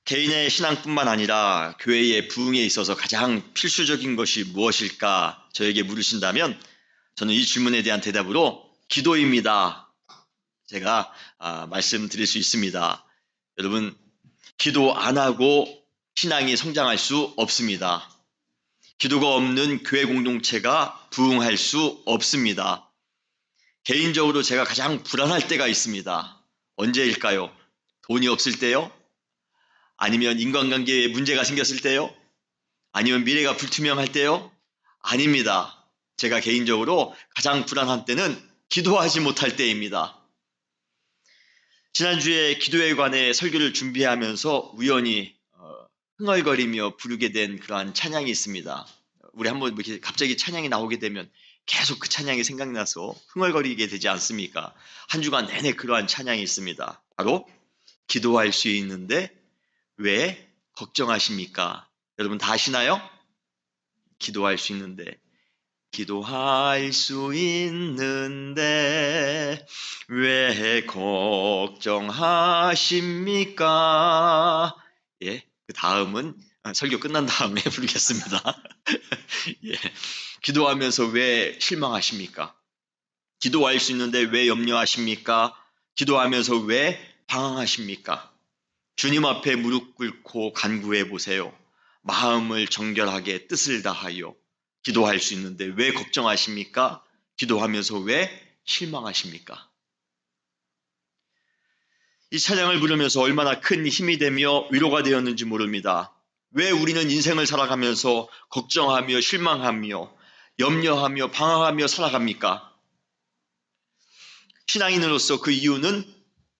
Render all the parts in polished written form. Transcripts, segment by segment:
개인의 신앙뿐만 아니라 교회의 부흥에 있어서 가장 필수적인 것이 무엇일까 저에게 물으신다면 저는 이 질문에 대한 대답으로 기도입니다. 제가 말씀드릴 수 있습니다. 여러분, 기도 안 하고 신앙이 성장할 수 없습니다. 기도가 없는 교회 공동체가 부흥할 수 없습니다. 개인적으로 제가 가장 불안할 때가 있습니다. 언제일까요? 돈이 없을 때요? 아니면 인간관계에 문제가 생겼을 때요? 아니면 미래가 불투명할 때요? 아닙니다. 제가 개인적으로 가장 불안한 때는 기도하지 못할 때입니다. 지난주에 기도에 관해 설교를 준비하면서 우연히 흥얼거리며 부르게 된 그러한 찬양이 있습니다. 우리 한번 이렇게 갑자기 찬양이 나오게 되면 계속 그 찬양이 생각나서 흥얼거리게 되지 않습니까? 한 주간 내내 그러한 찬양이 있습니다. 바로 기도할 수 있는데 왜 걱정하십니까? 여러분 다 아시나요? 기도할 수 있는데 왜 걱정하십니까? 예, 그 다음은 설교 끝난 다음에 부르겠습니다. 예, 기도하면서 왜 실망하십니까? 기도할 수 있는데 왜 염려하십니까? 기도하면서 왜 방황하십니까? 주님 앞에 무릎 꿇고 간구해 보세요. 마음을 정결하게 뜻을 다하여 기도할 수 있는데 왜 걱정하십니까? 기도하면서 왜 실망하십니까? 이 찬양을 부르면서 얼마나 큰 힘이 되며 위로가 되었는지 모릅니다. 왜 우리는 인생을 살아가면서 걱정하며 실망하며 염려하며 방황하며 살아갑니까? 신앙인으로서 그 이유는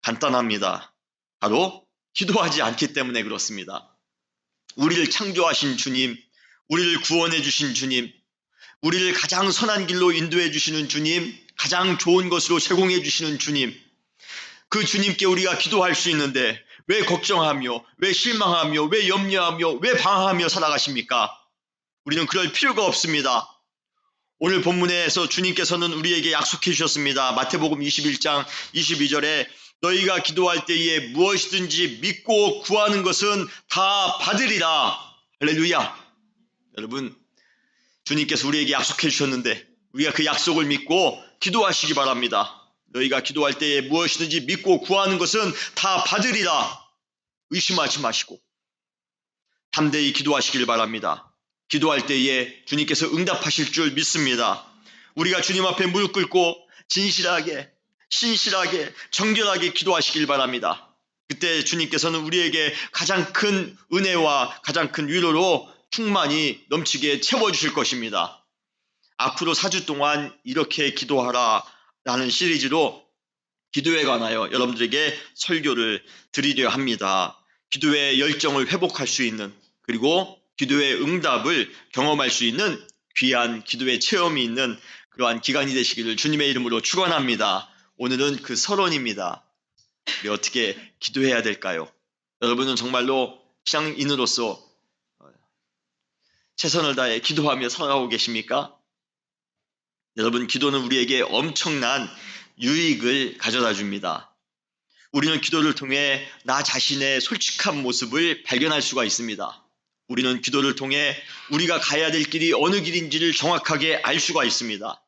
간단합니다. 바로 기도하지 않기 때문에 그렇습니다. 우리를 창조하신 주님, 우리를 구원해 주신 주님, 우리를 가장 선한 길로 인도해 주시는 주님, 가장 좋은 것으로 제공해 주시는 주님, 그 주님께 우리가 기도할 수 있는데 왜 걱정하며, 왜 실망하며, 왜 염려하며, 왜 방황하며 살아가십니까? 우리는 그럴 필요가 없습니다. 오늘 본문에서 주님께서는 우리에게 약속해 주셨습니다. 마태복음 21장 22절에 너희가 기도할 때에 무엇이든지 믿고 구하는 것은 다 받으리라. 할렐루야. 여러분, 주님께서 우리에게 약속해 주셨는데 우리가 그 약속을 믿고 기도하시기 바랍니다. 너희가 기도할 때에 무엇이든지 믿고 구하는 것은 다 받으리라. 의심하지 마시고 담대히 기도하시길 바랍니다. 기도할 때에 주님께서 응답하실 줄 믿습니다. 우리가 주님 앞에 무릎 꿇고 진실하게, 신실하게, 정결하게 기도하시길 바랍니다. 그때 주님께서는 우리에게 가장 큰 은혜와 가장 큰 위로로 충만히 넘치게 채워주실 것입니다. 앞으로 4주 동안 이렇게 기도하라 라는 시리즈로 기도에 관하여 여러분들에게 설교를 드리려 합니다. 기도의 열정을 회복할 수 있는, 그리고 기도의 응답을 경험할 수 있는 귀한 기도의 체험이 있는 그러한 기간이 되시기를 주님의 이름으로 축원합니다. 오늘은 그 서론입니다. 우리 어떻게 기도해야 될까요? 여러분은 정말로 신앙인으로서 최선을 다해 기도하며 살아가고 계십니까? 여러분, 기도는 우리에게 엄청난 유익을 가져다 줍니다. 우리는 기도를 통해 나 자신의 솔직한 모습을 발견할 수가 있습니다. 우리는 기도를 통해 우리가 가야 될 길이 어느 길인지를 정확하게 알 수가 있습니다.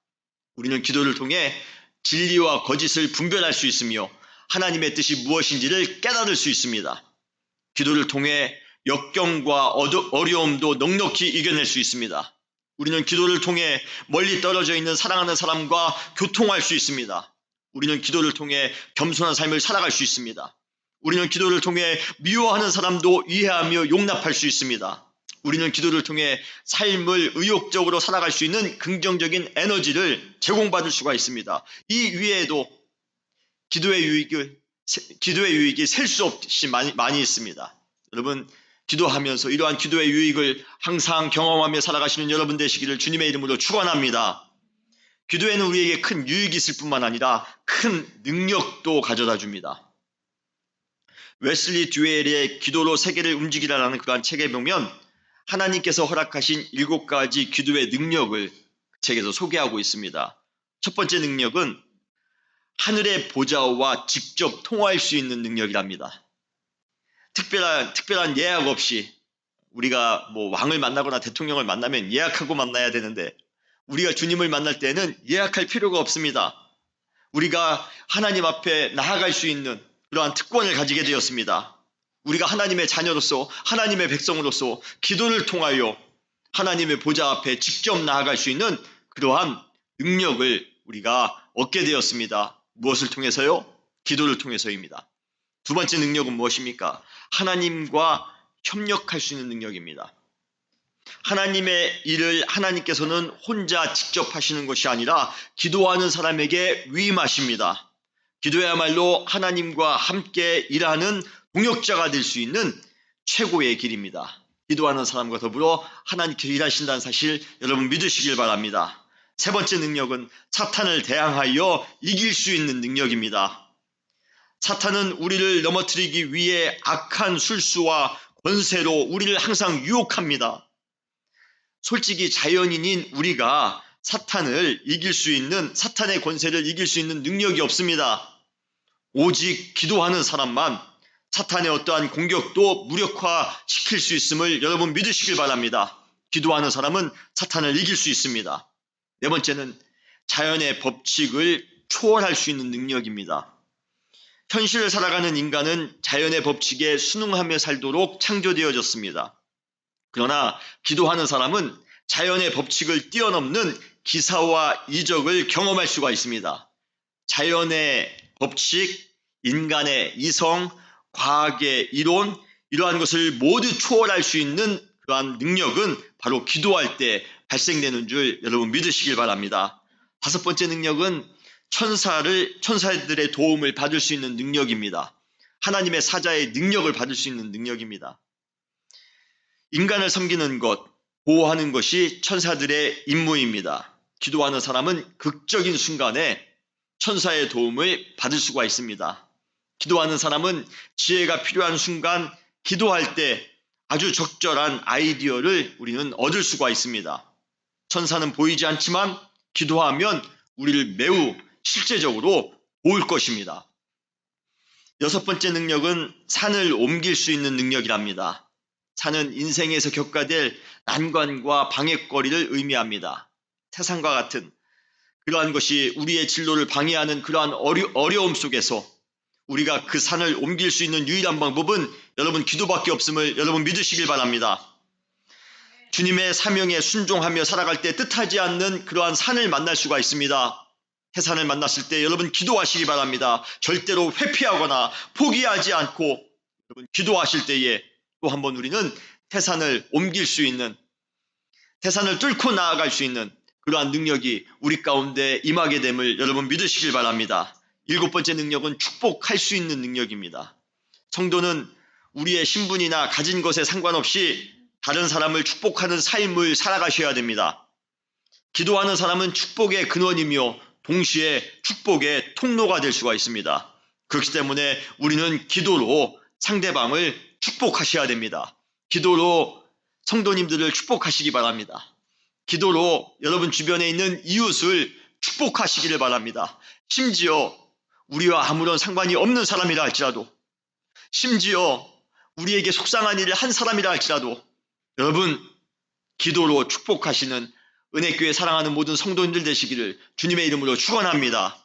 우리는 기도를 통해 진리와 거짓을 분별할 수 있으며 하나님의 뜻이 무엇인지를 깨달을 수 있습니다. 기도를 통해 역경과 어려움도 넉넉히 이겨낼 수 있습니다. 우리는 기도를 통해 멀리 떨어져 있는 사랑하는 사람과 교통할 수 있습니다. 우리는 기도를 통해 겸손한 삶을 살아갈 수 있습니다. 우리는 기도를 통해 미워하는 사람도 이해하며 용납할 수 있습니다. 우리는 기도를 통해 삶을 의욕적으로 살아갈 수 있는 긍정적인 에너지를 제공받을 수가 있습니다. 이 위에도 기도의 유익이 셀 수 없이 많이 있습니다. 여러분, 기도하면서 이러한 기도의 유익을 항상 경험하며 살아가시는 여러분 되시기를 주님의 이름으로 축원합니다. 기도에는 우리에게 큰 유익이 있을 뿐만 아니라 큰 능력도 가져다 줍니다. 웨슬리 듀웰의 기도로 세계를 움직이라라는 그러한 책에 보면 하나님께서 허락하신 7가지 기도의 능력을 그 책에서 소개하고 있습니다. 첫 번째 능력은 하늘의 보좌와 직접 통화할 수 있는 능력이랍니다. 특별한 예약 없이 우리가 뭐 왕을 만나거나 대통령을 만나면 예약하고 만나야 되는데 우리가 주님을 만날 때는 예약할 필요가 없습니다. 우리가 하나님 앞에 나아갈 수 있는 그러한 특권을 가지게 되었습니다. 우리가 하나님의 자녀로서 하나님의 백성으로서 기도를 통하여 하나님의 보좌 앞에 직접 나아갈 수 있는 그러한 능력을 우리가 얻게 되었습니다. 무엇을 통해서요? 기도를 통해서입니다. 두 번째 능력은 무엇입니까? 하나님과 협력할 수 있는 능력입니다. 하나님의 일을 하나님께서는 혼자 직접 하시는 것이 아니라 기도하는 사람에게 위임하십니다. 기도야말로 하나님과 함께 일하는 동역자가 될 수 있는 최고의 길입니다. 기도하는 사람과 더불어 하나님께서 일하신다는 사실 여러분 믿으시길 바랍니다. 세 번째 능력은 사탄을 대항하여 이길 수 있는 능력입니다. 사탄은 우리를 넘어뜨리기 위해 악한 술수와 권세로 우리를 항상 유혹합니다. 솔직히 자연인인 우리가 사탄을 이길 수 있는, 사탄의 권세를 이길 수 있는 능력이 없습니다. 오직 기도하는 사람만 사탄의 어떠한 공격도 무력화시킬 수 있음을 여러분 믿으시길 바랍니다. 기도하는 사람은 사탄을 이길 수 있습니다. 네 번째는 자연의 법칙을 초월할 수 있는 능력입니다. 현실을 살아가는 인간은 자연의 법칙에 순응하며 살도록 창조되어졌습니다. 그러나 기도하는 사람은 자연의 법칙을 뛰어넘는 기사와 이적을 경험할 수가 있습니다. 자연의 법칙, 인간의 이성, 과학의 이론, 이러한 것을 모두 초월할 수 있는 그러한 능력은 바로 기도할 때 발생되는 줄 여러분 믿으시길 바랍니다. 다섯 번째 능력은 천사들의 도움을 받을 수 있는 능력입니다. 하나님의 사자의 능력을 받을 수 있는 능력입니다. 인간을 섬기는 것, 보호하는 것이 천사들의 임무입니다. 기도하는 사람은 극적인 순간에 천사의 도움을 받을 수가 있습니다. 기도하는 사람은 지혜가 필요한 순간 기도할 때 아주 적절한 아이디어를 우리는 얻을 수가 있습니다. 천사는 보이지 않지만 기도하면 우리를 매우 실제적으로 도울 것입니다. 여섯 번째 능력은 산을 옮길 수 있는 능력이랍니다. 산은 인생에서 겪어야 될 난관과 방해거리를 의미합니다. 태산과 같은 그러한 것이 우리의 진로를 방해하는 그러한 어려움 속에서 우리가 그 산을 옮길 수 있는 유일한 방법은 여러분 기도밖에 없음을 여러분 믿으시길 바랍니다. 주님의 사명에 순종하며 살아갈 때 뜻하지 않는 그러한 산을 만날 수가 있습니다. 태산을 만났을 때 여러분 기도하시기 바랍니다. 절대로 회피하거나 포기하지 않고 여러분 기도하실 때에 또 한번 우리는 태산을 옮길 수 있는, 태산을 뚫고 나아갈 수 있는 그러한 능력이 우리 가운데 임하게 됨을 여러분 믿으시길 바랍니다. 일곱 번째 능력은 축복할 수 있는 능력입니다. 성도는 우리의 신분이나 가진 것에 상관없이 다른 사람을 축복하는 삶을 살아가셔야 됩니다. 기도하는 사람은 축복의 근원이며 동시에 축복의 통로가 될 수가 있습니다. 그렇기 때문에 우리는 기도로 상대방을 축복하셔야 됩니다. 기도로 성도님들을 축복하시기 바랍니다. 기도로 여러분 주변에 있는 이웃을 축복하시기를 바랍니다. 심지어 우리와 아무런 상관이 없는 사람이라 할지라도, 심지어 우리에게 속상한 일을 한 사람이라 할지라도 여러분 기도로 축복하시는 은혜교회 사랑하는 모든 성도님들 되시기를 주님의 이름으로 축원합니다.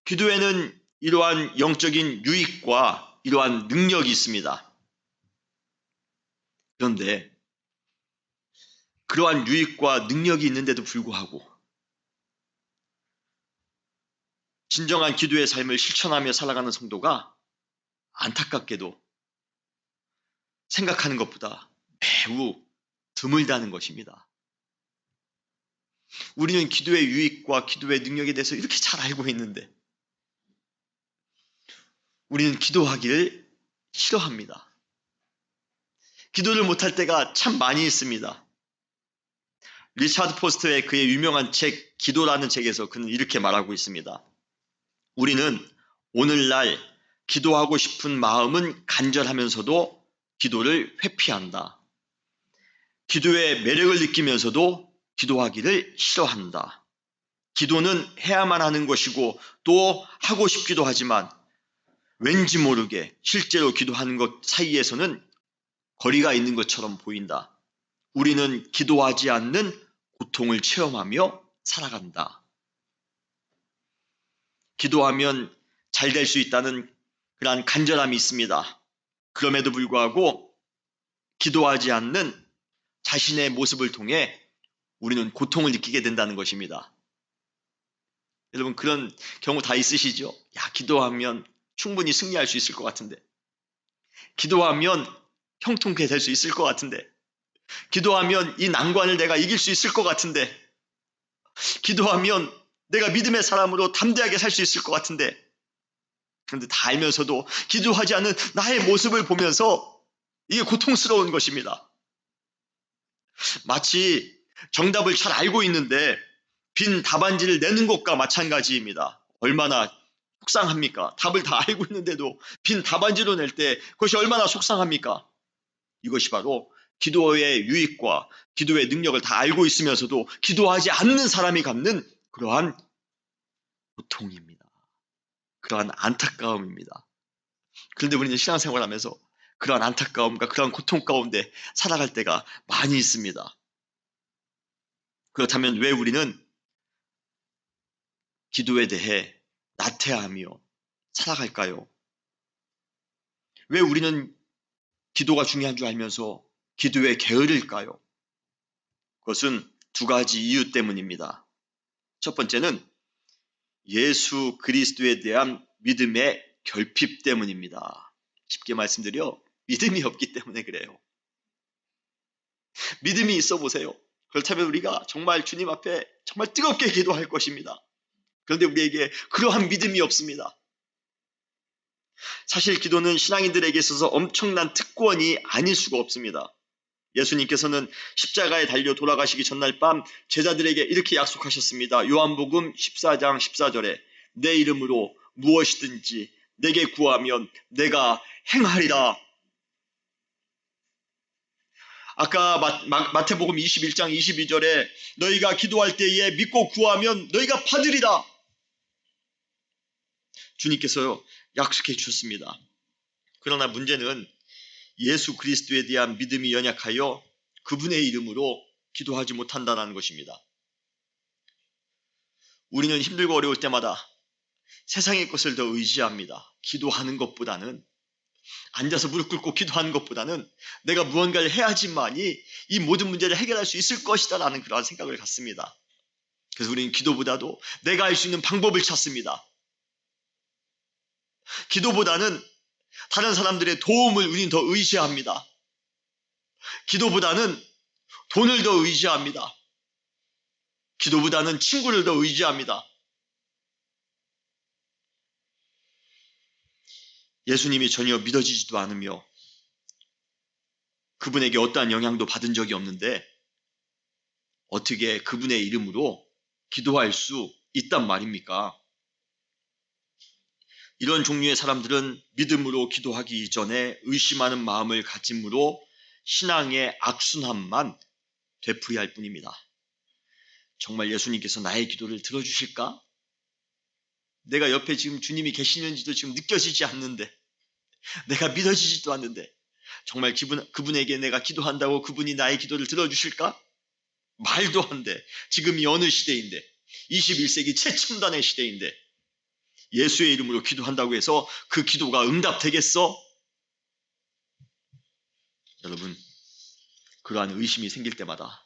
기도에는 이러한 영적인 유익과 이러한 능력이 있습니다. 그런데 그러한 유익과 능력이 있는데도 불구하고 진정한 기도의 삶을 실천하며 살아가는 성도가 안타깝게도 생각하는 것보다 매우 드물다는 것입니다. 우리는 기도의 유익과 기도의 능력에 대해서 이렇게 잘 알고 있는데 우리는 기도하기를 싫어합니다. 기도를 못할 때가 참 많이 있습니다. 리차드 포스터의 그의 유명한 책 기도라는 책에서 그는 이렇게 말하고 있습니다. 우리는 오늘날 기도하고 싶은 마음은 간절하면서도 기도를 회피한다. 기도의 매력을 느끼면서도 기도하기를 싫어한다. 기도는 해야만 하는 것이고 또 하고 싶기도 하지만 왠지 모르게 실제로 기도하는 것 사이에서는 거리가 있는 것처럼 보인다. 우리는 기도하지 않는 고통을 체험하며 살아간다. 기도하면 잘 될 수 있다는 그러한 간절함이 있습니다. 그럼에도 불구하고 기도하지 않는 자신의 모습을 통해 우리는 고통을 느끼게 된다는 것입니다. 여러분 그런 경우 다 있으시죠? 야, 기도하면 충분히 승리할 수 있을 것 같은데, 기도하면 형통케 될 수 있을 것 같은데, 기도하면 이 난관을 내가 이길 수 있을 것 같은데, 기도하면 내가 믿음의 사람으로 담대하게 살 수 있을 것 같은데, 그런데 다 알면서도 기도하지 않는 나의 모습을 보면서 이게 고통스러운 것입니다. 마치 정답을 잘 알고 있는데 빈 답안지를 내는 것과 마찬가지입니다. 얼마나 속상합니까? 답을 다 알고 있는데도 빈 답안지로 낼 때 그것이 얼마나 속상합니까? 이것이 바로 기도의 유익과 기도의 능력을 다 알고 있으면서도 기도하지 않는 사람이 갖는 그러한 고통입니다. 그러한 안타까움입니다. 그런데 우리는 신앙생활하면서 그러한 안타까움과 그러한 고통 가운데 살아갈 때가 많이 있습니다. 그렇다면 왜 우리는 기도에 대해 나태하며 살아갈까요? 왜 우리는 기도가 중요한 줄 알면서 기도에 게으를까요? 그것은 두 가지 이유 때문입니다. 첫 번째는 예수 그리스도에 대한 믿음의 결핍 때문입니다. 쉽게 말씀드려 믿음이 없기 때문에 그래요. 믿음이 있어 보세요. 그렇다면 우리가 정말 주님 앞에 정말 뜨겁게 기도할 것입니다. 그런데 우리에게 그러한 믿음이 없습니다. 사실 기도는 신앙인들에게 있어서 엄청난 특권이 아닐 수가 없습니다. 예수님께서는 십자가에 달려 돌아가시기 전날 밤 제자들에게 이렇게 약속하셨습니다. 요한복음 14장 14절에 내 이름으로 무엇이든지 내게 구하면 내가 행하리라. 아까 마태복음 21장 22절에 너희가 기도할 때에 믿고 구하면 너희가 받으리라. 주님께서 약속해 주셨습니다. 그러나 문제는 예수 그리스도에 대한 믿음이 연약하여 그분의 이름으로 기도하지 못한다는 것입니다. 우리는 힘들고 어려울 때마다 세상의 것을 더 의지합니다. 기도하는 것보다는, 앉아서 무릎 꿇고 기도하는 것보다는 내가 무언가를 해야지만이 이 모든 문제를 해결할 수 있을 것이다 라는 그러한 생각을 갖습니다. 그래서 우리는 기도보다도 내가 할 수 있는 방법을 찾습니다. 기도보다는 다른 사람들의 도움을 우리는 더 의지합니다. 기도보다는 돈을 더 의지합니다. 기도보다는 친구를 더 의지합니다. 예수님이 전혀 믿어지지도 않으며 그분에게 어떠한 영향도 받은 적이 없는데 어떻게 그분의 이름으로 기도할 수 있단 말입니까? 이런 종류의 사람들은 믿음으로 기도하기 이전에 의심하는 마음을 가짐으로 신앙의 악순환만 되풀이할 뿐입니다. 정말 예수님께서 나의 기도를 들어주실까? 내가 옆에 지금 주님이 계시는지도 지금 느껴지지 않는데, 내가 믿어지지도 않는데 정말 그분에게 내가 기도한다고 그분이 나의 기도를 들어주실까? 말도 안 돼. 지금이 어느 시대인데, 21세기 최첨단의 시대인데 예수의 이름으로 기도한다고 해서 그 기도가 응답되겠어? 여러분, 그러한 의심이 생길 때마다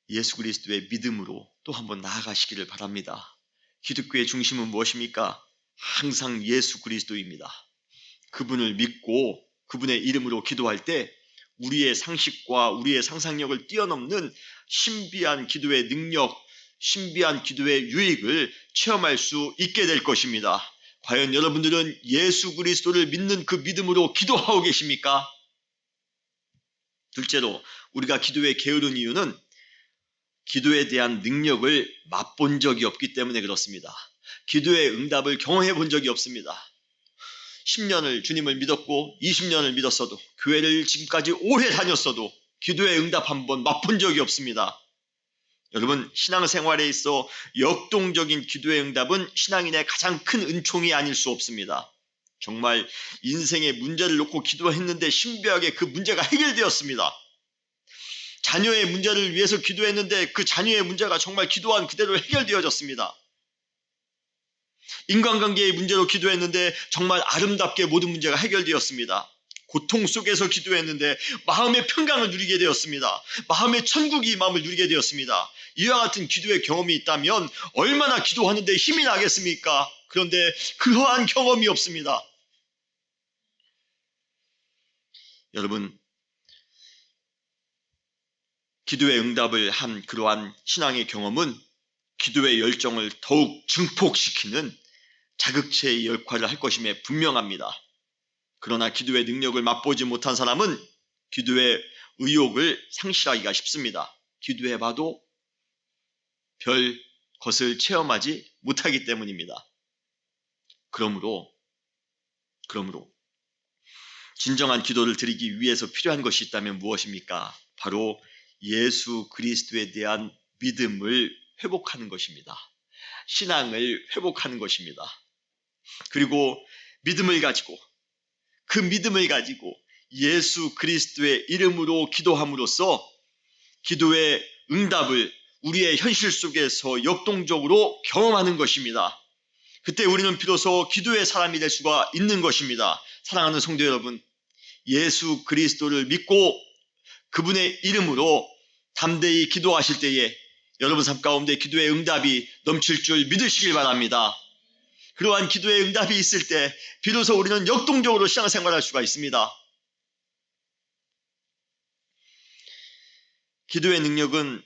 예수 그리스도의 믿음으로 또 한번 나아가시기를 바랍니다. 기독교의 중심은 무엇입니까? 항상 예수 그리스도입니다. 그분을 믿고 그분의 이름으로 기도할 때 우리의 상식과 우리의 상상력을 뛰어넘는 신비한 기도의 능력, 신비한 기도의 유익을 체험할 수 있게 될 것입니다. 과연 여러분들은 예수 그리스도를 믿는 그 믿음으로 기도하고 계십니까? 둘째로 우리가 기도에 게으른 이유는 기도에 대한 능력을 맛본 적이 없기 때문에 그렇습니다. 기도의 응답을 경험해 본 적이 없습니다. 10년을 주님을 믿었고 20년을 믿었어도, 교회를 지금까지 오래 다녔어도 기도의 응답 한번 맛본 적이 없습니다. 여러분, 신앙생활에 있어 역동적인 기도의 응답은 신앙인의 가장 큰 은총이 아닐 수 없습니다. 정말 인생의 문제를 놓고 기도했는데 신비하게 그 문제가 해결되었습니다. 자녀의 문제를 위해서 기도했는데 그 자녀의 문제가 정말 기도한 그대로 해결되어졌습니다. 인간관계의 문제로 기도했는데 정말 아름답게 모든 문제가 해결되었습니다. 고통 속에서 기도했는데 마음의 평강을 누리게 되었습니다. 마음의 천국이 마음을 누리게 되었습니다. 이와 같은 기도의 경험이 있다면 얼마나 기도하는데 힘이 나겠습니까? 그런데 그러한 경험이 없습니다. 여러분, 기도의 응답을 한 그러한 신앙의 경험은 기도의 열정을 더욱 증폭시키는 자극체의 역할을 할 것임에 분명합니다. 그러나 기도의 능력을 맛보지 못한 사람은 기도의 의욕을 상실하기가 쉽습니다. 기도해봐도 별 것을 체험하지 못하기 때문입니다. 그러므로 진정한 기도를 드리기 위해서 필요한 것이 있다면 무엇입니까? 바로 예수 그리스도에 대한 믿음을 회복하는 것입니다. 신앙을 회복하는 것입니다. 그리고 그 믿음을 가지고 예수 그리스도의 이름으로 기도함으로써 기도의 응답을 우리의 현실 속에서 역동적으로 경험하는 것입니다. 그때 우리는 비로소 기도의 사람이 될 수가 있는 것입니다. 사랑하는 성도 여러분, 예수 그리스도를 믿고 그분의 이름으로 담대히 기도하실 때에 여러분 삶 가운데 기도의 응답이 넘칠 줄 믿으시길 바랍니다. 그러한 기도의 응답이 있을 때 비로소 우리는 역동적으로 신앙생활할 수가 있습니다. 기도의 능력은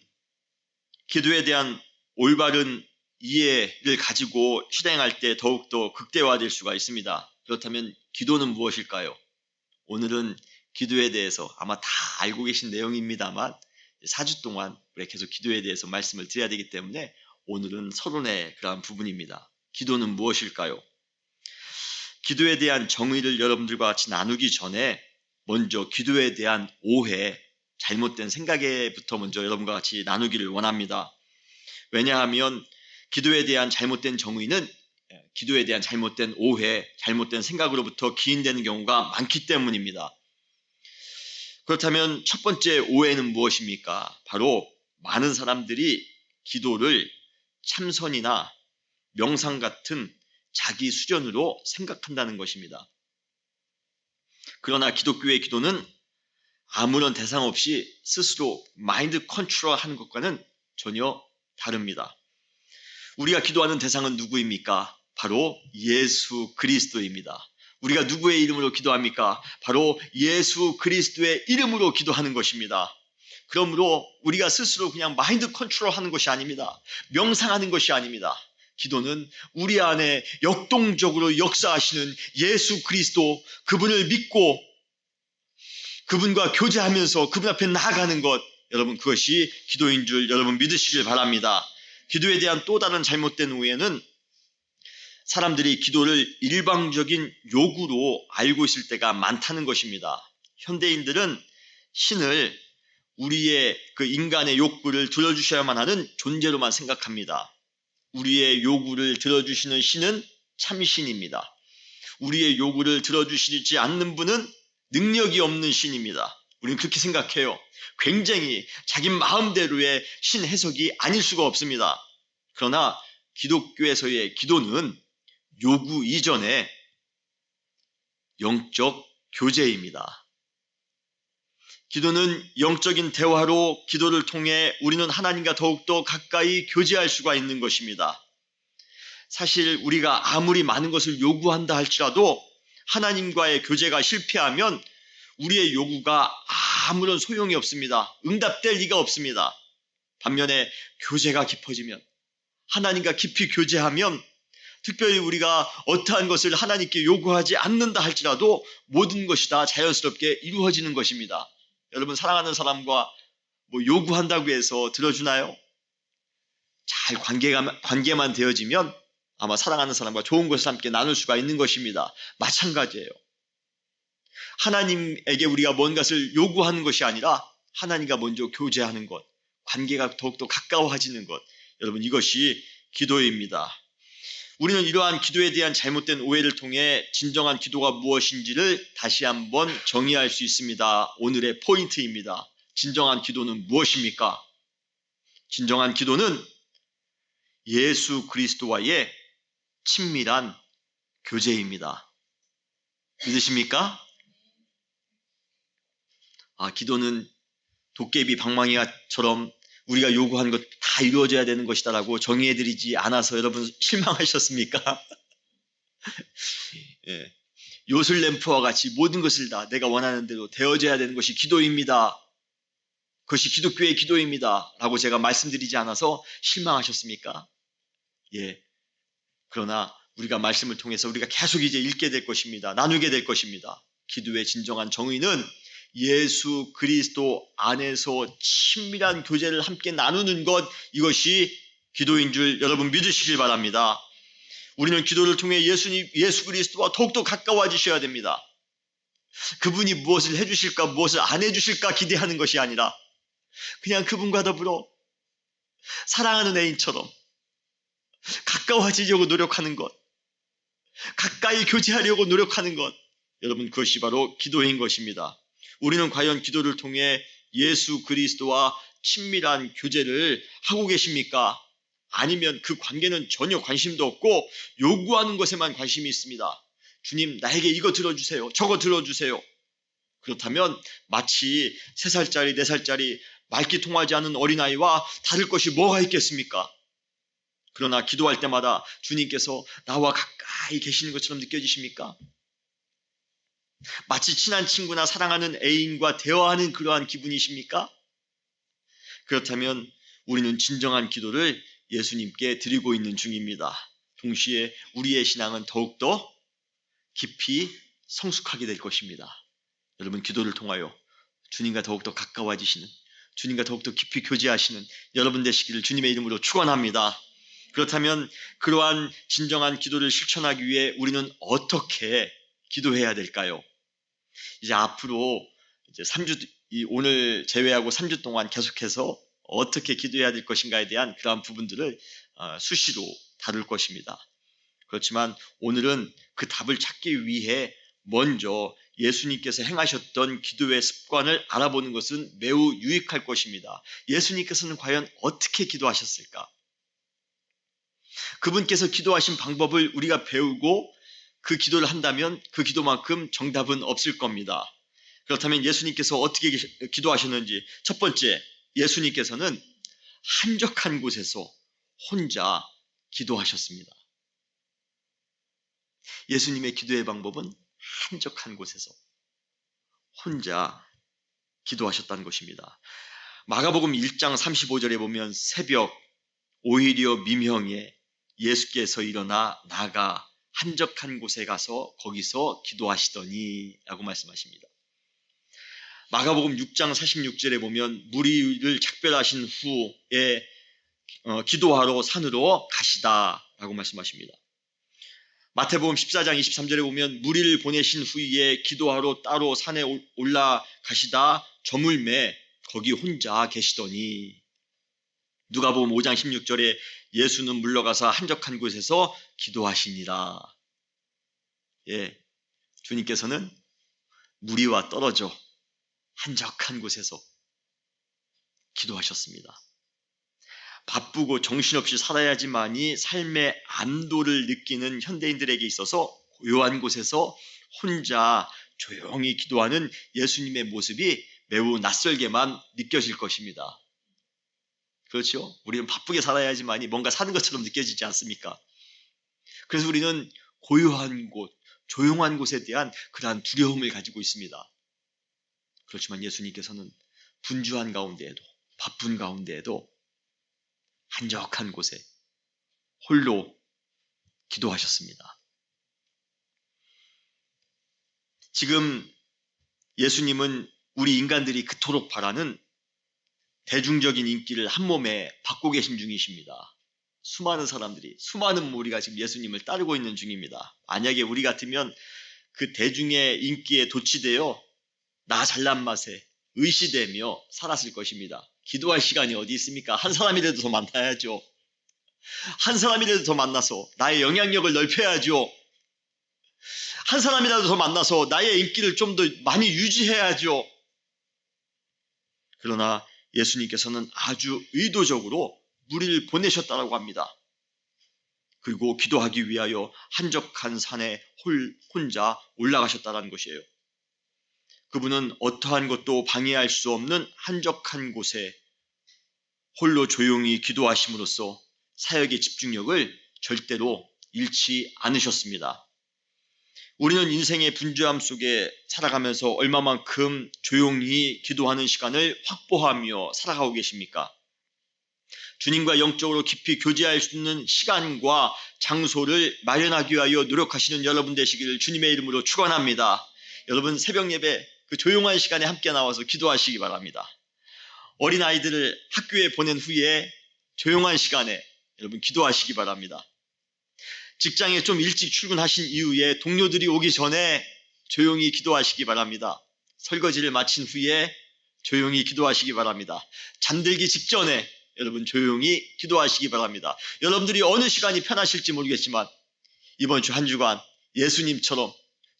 기도에 대한 올바른 이해를 가지고 실행할 때 더욱더 극대화될 수가 있습니다. 그렇다면 기도는 무엇일까요? 오늘은 기도에 대해서 아마 다 알고 계신 내용입니다만 4주 동안 우리가 계속 기도에 대해서 말씀을 드려야 되기 때문에 오늘은 서론의 그러한 부분입니다. 기도는 무엇일까요? 기도에 대한 정의를 여러분들과 같이 나누기 전에 먼저 기도에 대한 오해, 잘못된 생각에부터 먼저 여러분과 같이 나누기를 원합니다. 왜냐하면 기도에 대한 잘못된 정의는 기도에 대한 잘못된 오해, 잘못된 생각으로부터 기인되는 경우가 많기 때문입니다. 그렇다면 첫 번째 오해는 무엇입니까? 바로 많은 사람들이 기도를 참선이나 명상 같은 자기 수련으로 생각한다는 것입니다. 그러나 기독교의 기도는 아무런 대상 없이 스스로 마인드 컨트롤하는 것과는 전혀 다릅니다. 우리가 기도하는 대상은 누구입니까? 바로 예수 그리스도입니다. 우리가 누구의 이름으로 기도합니까? 바로 예수 그리스도의 이름으로 기도하는 것입니다. 그러므로 우리가 스스로 그냥 마인드 컨트롤하는 것이 아닙니다. 명상하는 것이 아닙니다. 기도는 우리 안에 역동적으로 역사하시는 예수 그리스도, 그분을 믿고 그분과 교제하면서 그분 앞에 나아가는 것, 여러분 그것이 기도인 줄 여러분 믿으시길 바랍니다. 기도에 대한 또 다른 잘못된 오해는 사람들이 기도를 일방적인 요구로 알고 있을 때가 많다는 것입니다. 현대인들은 신을 우리의 그 인간의 욕구를 들어주셔야만 하는 존재로만 생각합니다. 우리의 요구를 들어주시는 신은 참신입니다. 우리의 요구를 들어주시지 않는 분은 능력이 없는 신입니다. 우리는 그렇게 생각해요. 굉장히 자기 마음대로의 신 해석이 아닐 수가 없습니다. 그러나 기독교에서의 기도는 요구 이전에 영적 교제입니다. 기도는 영적인 대화로 기도를 통해 우리는 하나님과 더욱더 가까이 교제할 수가 있는 것입니다. 사실 우리가 아무리 많은 것을 요구한다 할지라도 하나님과의 교제가 실패하면 우리의 요구가 아무런 소용이 없습니다. 응답될 리가 없습니다. 반면에 교제가 깊어지면, 하나님과 깊이 교제하면 특별히 우리가 어떠한 것을 하나님께 요구하지 않는다 할지라도 모든 것이 다 자연스럽게 이루어지는 것입니다. 여러분 사랑하는 사람과 요구한다고 해서 들어주나요? 잘 관계만 되어지면 아마 사랑하는 사람과 좋은 것을 함께 나눌 수가 있는 것입니다. 마찬가지예요. 하나님에게 우리가 뭔가를 요구하는 것이 아니라 하나님과 먼저 교제하는 것, 관계가 더욱더 가까워지는 것, 여러분 이것이 기도입니다. 우리는 이러한 기도에 대한 잘못된 오해를 통해 진정한 기도가 무엇인지를 다시 한번 정의할 수 있습니다. 오늘의 포인트입니다. 진정한 기도는 무엇입니까? 진정한 기도는 예수 그리스도와의 친밀한 교제입니다. 믿으십니까? 기도는 도깨비 방망이처럼 우리가 요구하는 것 다 이루어져야 되는 것이다라고 정의해드리지 않아서 여러분 실망하셨습니까? 예. 요술램프와 같이 모든 것을 다 내가 원하는 대로 되어져야 되는 것이 기도입니다. 그것이 기독교의 기도입니다. 라고 제가 말씀드리지 않아서 실망하셨습니까? 예. 그러나 우리가 말씀을 통해서 우리가 계속 이제 읽게 될 것입니다. 나누게 될 것입니다. 기도의 진정한 정의는 예수 그리스도 안에서 친밀한 교제를 함께 나누는 것, 이것이 기도인 줄 여러분 믿으시길 바랍니다. 우리는 기도를 통해 예수 그리스도와 더욱더 가까워지셔야 됩니다. 그분이 무엇을 해주실까 무엇을 안 해주실까 기대하는 것이 아니라 그냥 그분과 더불어 사랑하는 애인처럼 가까워지려고 노력하는 것, 가까이 교제하려고 노력하는 것, 여러분 그것이 바로 기도인 것입니다. 우리는 과연 기도를 통해 예수 그리스도와 친밀한 교제를 하고 계십니까? 아니면 그 관계는 전혀 관심도 없고 요구하는 것에만 관심이 있습니다. 주님, 나에게 이거 들어주세요. 저거 들어주세요. 그렇다면 마치 3살짜리 4살짜리 말귀 통하지 않는 어린아이와 다를 것이 뭐가 있겠습니까? 그러나 기도할 때마다 주님께서 나와 가까이 계시는 것처럼 느껴지십니까? 마치 친한 친구나 사랑하는 애인과 대화하는 그러한 기분이십니까? 그렇다면 우리는 진정한 기도를 예수님께 드리고 있는 중입니다. 동시에 우리의 신앙은 더욱더 깊이 성숙하게 될 것입니다. 여러분 기도를 통하여 주님과 더욱더 가까워지시는, 주님과 더욱더 깊이 교제하시는 여러분 되시기를 주님의 이름으로 축원합니다. 그렇다면 그러한 진정한 기도를 실천하기 위해 우리는 어떻게 기도해야 될까요? 이제 앞으로 이제 3주, 오늘 제외하고 3주 동안 계속해서 어떻게 기도해야 될 것인가에 대한 그러한 부분들을 수시로 다룰 것입니다. 그렇지만 오늘은 그 답을 찾기 위해 먼저 예수님께서 행하셨던 기도의 습관을 알아보는 것은 매우 유익할 것입니다. 예수님께서는 과연 어떻게 기도하셨을까? 그분께서 기도하신 방법을 우리가 배우고 그 기도를 한다면 그 기도만큼 정답은 없을 겁니다. 그렇다면 예수님께서 어떻게 기도하셨는지, 첫 번째, 예수님께서는 한적한 곳에서 혼자 기도하셨습니다. 예수님의 기도의 방법은 한적한 곳에서 혼자 기도하셨다는 것입니다. 마가복음 1장 35절에 보면 새벽 오히려 미명에 예수께서 일어나 나가 한적한 곳에 가서 거기서 기도하시더니 라고 말씀하십니다. 마가복음 6장 46절에 보면 무리를 작별하신 후에 기도하러 산으로 가시다 라고 말씀하십니다. 마태복음 14장 23절에 보면 무리를 보내신 후에 기도하러 따로 산에 올라가시다 저물매 거기 혼자 계시더니, 누가복음 5장 16절에 예수는 물러가서 한적한 곳에서 기도하시니라. 예, 주님께서는 무리와 떨어져 한적한 곳에서 기도하셨습니다. 바쁘고 정신없이 살아야지만이 삶의 안도를 느끼는 현대인들에게 있어서 고요한 곳에서 혼자 조용히 기도하는 예수님의 모습이 매우 낯설게만 느껴질 것입니다. 그렇죠? 우리는 바쁘게 살아야지만이 뭔가 사는 것처럼 느껴지지 않습니까? 그래서 우리는 고요한 곳, 조용한 곳에 대한 그러한 두려움을 가지고 있습니다. 그렇지만 예수님께서는 분주한 가운데에도, 바쁜 가운데에도 한적한 곳에 홀로 기도하셨습니다. 지금 예수님은 우리 인간들이 그토록 바라는 대중적인 인기를 한몸에 받고 계신 중이십니다. 수많은 사람들이, 수많은 무리가 지금 예수님을 따르고 있는 중입니다. 만약에 우리 같으면 그 대중의 인기에 도취되어 나 잘난 맛에 의시되며 살았을 것입니다. 기도할 시간이 어디 있습니까? 한 사람이라도 더 만나야죠. 한 사람이라도 더 만나서 나의 영향력을 넓혀야죠. 한 사람이라도 더 만나서 나의 인기를 좀 더 많이 유지해야죠. 그러나 예수님께서는 아주 의도적으로 무리를 보내셨다고 합니다. 그리고 기도하기 위하여 한적한 산에 혼자 올라가셨다는 것이에요. 그분은 어떠한 것도 방해할 수 없는 한적한 곳에 홀로 조용히 기도하심으로써 사역의 집중력을 절대로 잃지 않으셨습니다. 우리는 인생의 분주함 속에 살아가면서 얼마만큼 조용히 기도하는 시간을 확보하며 살아가고 계십니까? 주님과 영적으로 깊이 교제할 수 있는 시간과 장소를 마련하기 위하여 노력하시는 여러분 되시기를 주님의 이름으로 축원합니다. 여러분 새벽 예배 그 조용한 시간에 함께 나와서 기도하시기 바랍니다. 어린아이들을 학교에 보낸 후에 조용한 시간에 여러분 기도하시기 바랍니다. 직장에 좀 일찍 출근하신 이후에 동료들이 오기 전에 조용히 기도하시기 바랍니다. 설거지를 마친 후에 조용히 기도하시기 바랍니다. 잠들기 직전에 여러분 조용히 기도하시기 바랍니다. 여러분들이 어느 시간이 편하실지 모르겠지만 이번 주 한 주간 예수님처럼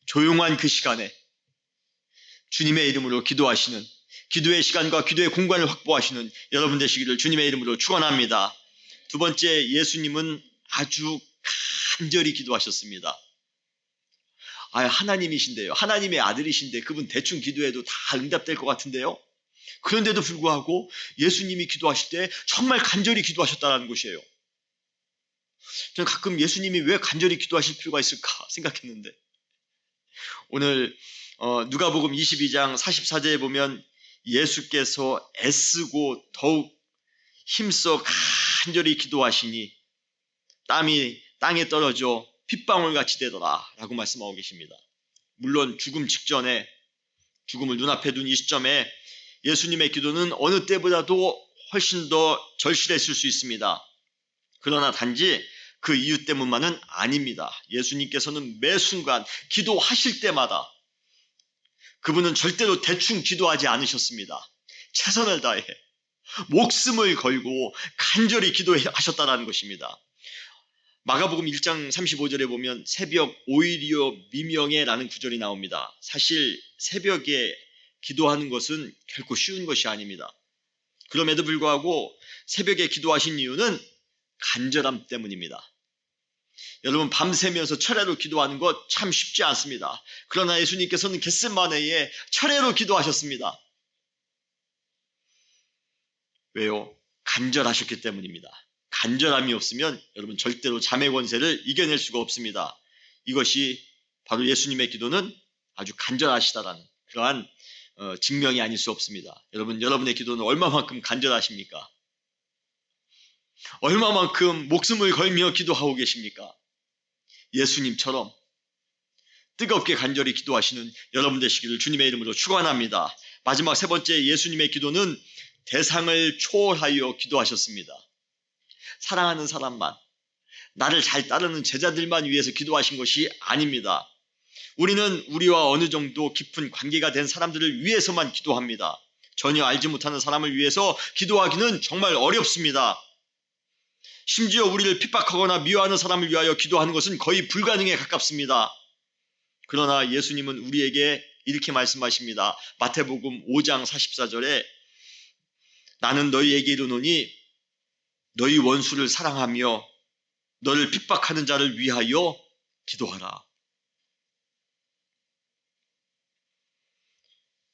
조용한 그 시간에 주님의 이름으로 기도하시는 기도의 시간과 기도의 공간을 확보하시는 여러분 되시기를 주님의 이름으로 축원합니다. 두 번째, 예수님은 아주 간절히 기도하셨습니다. 하나님이신데요. 하나님의 아들이신데 그분 대충 기도해도 다 응답될 것 같은데요. 그런데도 불구하고 예수님이 기도하실 때 정말 간절히 기도하셨다는 것이에요. 저는 가끔 예수님이 왜 간절히 기도하실 필요가 있을까 생각했는데 오늘 누가복음 22장 44절에 보면 예수께서 애쓰고 더욱 힘써 간절히 기도하시니 땀이 땅에 떨어져 핏방울같이 되더라 라고 말씀하고 계십니다. 물론 죽음 직전에 죽음을 눈앞에 둔 이 시점에 예수님의 기도는 어느 때보다도 훨씬 더 절실했을 수 있습니다. 그러나 단지 그 이유 때문만은 아닙니다. 예수님께서는 매 순간 기도하실 때마다 그분은 절대로 대충 기도하지 않으셨습니다. 최선을 다해 목숨을 걸고 간절히 기도하셨다는 것입니다. 마가복음 1장 35절에 보면 새벽 오일이요 미명에 라는 구절이 나옵니다. 사실 새벽에 기도하는 것은 결코 쉬운 것이 아닙니다. 그럼에도 불구하고 새벽에 기도하신 이유는 간절함 때문입니다. 여러분 밤새면서 철야로 기도하는 것 참 쉽지 않습니다. 그러나 예수님께서는 겟세마네에 철야로 기도하셨습니다. 왜요? 간절하셨기 때문입니다. 간절함이 없으면 여러분 절대로 잠의 권세를 이겨낼 수가 없습니다. 이것이 바로 예수님의 기도는 아주 간절하시다라는 그러한 증명이 아닐 수 없습니다. 여러분의 기도는 얼마만큼 간절하십니까? 얼마만큼 목숨을 걸며 기도하고 계십니까? 예수님처럼 뜨겁게 간절히 기도하시는 여러분 되시기를 주님의 이름으로 축원합니다. 마지막 세 번째, 예수님의 기도는 대상을 초월하여 기도하셨습니다. 사랑하는 사람만, 나를 잘 따르는 제자들만 위해서 기도하신 것이 아닙니다. 우리는 우리와 어느 정도 깊은 관계가 된 사람들을 위해서만 기도합니다. 전혀 알지 못하는 사람을 위해서 기도하기는 정말 어렵습니다. 심지어 우리를 핍박하거나 미워하는 사람을 위하여 기도하는 것은 거의 불가능에 가깝습니다. 그러나 예수님은 우리에게 이렇게 말씀하십니다. 마태복음 5장 44절에 나는 너희에게 이르노니 너희 원수를 사랑하며 너를 핍박하는 자를 위하여 기도하라.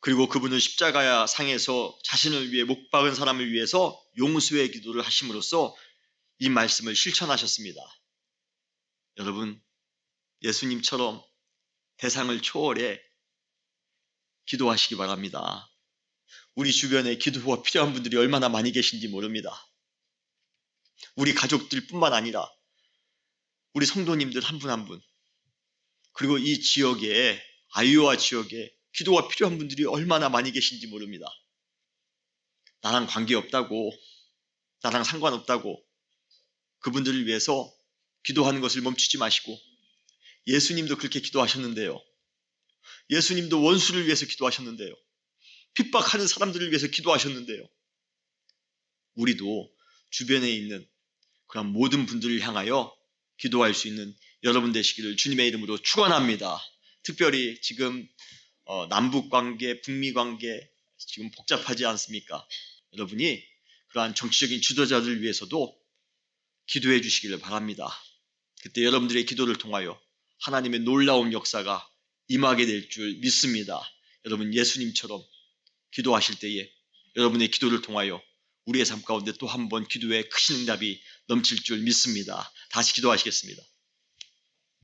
그리고 그분은 십자가 상에서 자신을 위해 못 박은 사람을 위해서 용서의 기도를 하심으로써 이 말씀을 실천하셨습니다. 여러분, 예수님처럼 대상을 초월해 기도하시기 바랍니다. 우리 주변에 기도가 필요한 분들이 얼마나 많이 계신지 모릅니다. 우리 가족들 뿐만 아니라 우리 성도님들 한 분 한 분, 그리고 이 지역에, 아이오와 지역에 기도가 필요한 분들이 얼마나 많이 계신지 모릅니다. 나랑 관계없다고, 나랑 상관없다고 그분들을 위해서 기도하는 것을 멈추지 마시고, 예수님도 그렇게 기도하셨는데요. 예수님도 원수를 위해서 기도하셨는데요. 핍박하는 사람들을 위해서 기도하셨는데요. 우리도 주변에 있는 그런 모든 분들을 향하여 기도할 수 있는 여러분 되시기를 주님의 이름으로 축원합니다. 특별히 지금 남북 관계, 북미 관계 지금 복잡하지 않습니까? 여러분이 그러한 정치적인 지도자들 위해서도 기도해 주시기를 바랍니다. 그때 여러분들의 기도를 통하여 하나님의 놀라운 역사가 임하게 될 줄 믿습니다. 여러분 예수님처럼 기도하실 때에 여러분의 기도를 통하여 우리의 삶 가운데 또 한 번 기도의 크신 응답이 넘칠 줄 믿습니다. 다시 기도하시겠습니다.